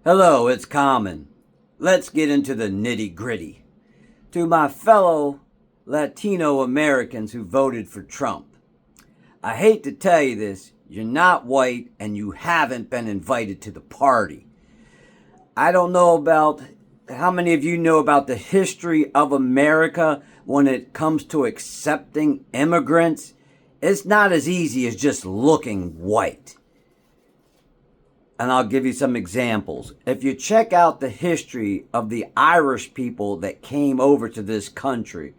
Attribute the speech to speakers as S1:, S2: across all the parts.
S1: Hello, it's Common. Let's get into the nitty gritty. To my fellow Latino Americans who voted for Trump, I hate to tell you this, you're not white and you haven't been invited to the party. I don't know about how many of you know about the history of America when it comes to accepting immigrants. It's not as easy as just looking white. And I'll give you some examples. If you check out the history of the Irish people that came over to this country,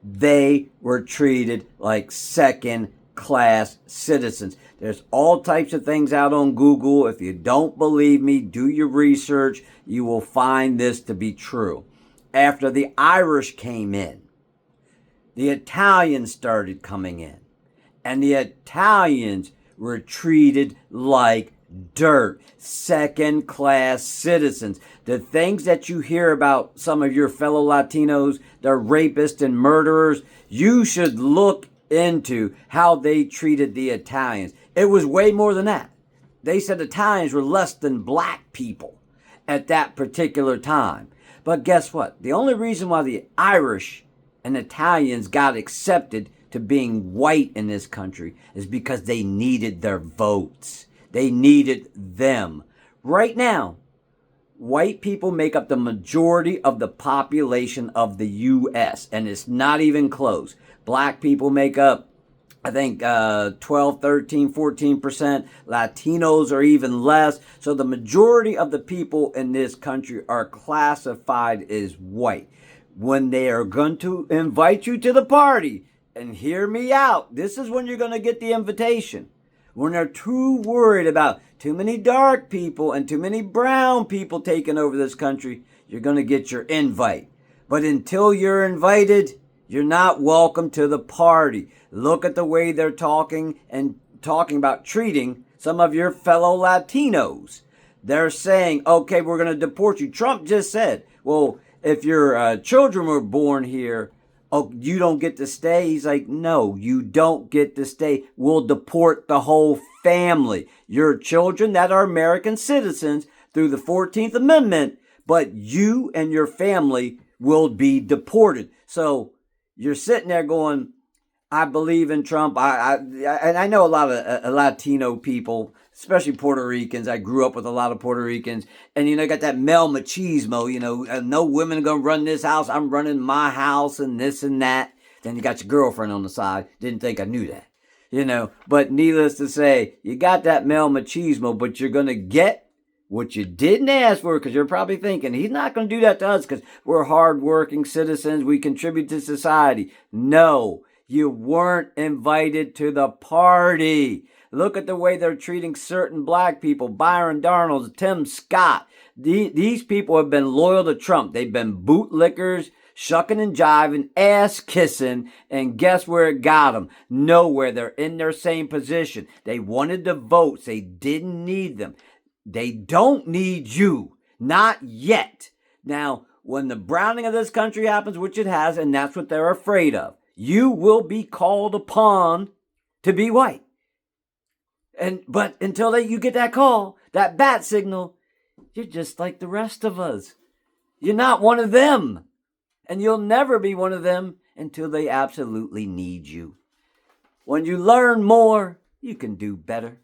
S1: they were treated like second-class citizens. There's all types of things out on Google. If you don't believe me, do your research. You will find this to be true. After the Irish came in, the Italians started coming in. And the Italians were treated like dirt, second-class citizens. The things that you hear about some of your fellow Latinos, they're rapists and murderers, you should look into how they treated the Italians. It was way more than that. They said Italians were less than black people at that particular time. But guess what? The only reason why the Irish and Italians got accepted to being white in this country is because they needed their votes. They needed them. Right now, white people make up the majority of the population of the U.S., and it's not even close. Black people make up, I think, 12, 13, 14%. Latinos are even less. So the majority of the people in this country are classified as white. When they are going to invite you to the party, and hear me out, this is when you're going to get the invitation. When they're too worried about too many dark people and too many brown people taking over this country, you're going to get your invite. But until you're invited, you're not welcome to the party. Look at the way they're talking about treating some of your fellow Latinos. They're saying, okay, we're going to deport you. Trump just said, well, if your children were born here, oh, you don't get to stay? He's like, no, you don't get to stay. We'll deport the whole family. Your children that are American citizens through the 14th Amendment, but you and your family will be deported. So you're sitting there going, I believe in Trump. And I know a lot of Latino people, especially Puerto Ricans. I grew up with a lot of Puerto Ricans. And, got that male machismo, no women are going to run this house. I'm running my house and this and that. Then you got your girlfriend on the side. Didn't think I knew that, But needless to say, you got that male machismo, but you're going to get what you didn't ask for, because you're probably thinking, he's not going to do that to us because we're hardworking citizens. We contribute to society. No. You weren't invited to the party. Look at the way they're treating certain black people. Byron Darnold, Tim Scott. These people have been loyal to Trump. They've been bootlickers, shucking and jiving, ass kissing, and guess where it got them? Nowhere. They're in their same position. They wanted the votes. They didn't need them. They don't need you. Not yet. Now, when the browning of this country happens, which it has, and that's what they're afraid of, you will be called upon to be white. But until you get that call, that bat signal, you're just like the rest of us. You're not one of them. And you'll never be one of them until they absolutely need you. When you learn more, you can do better.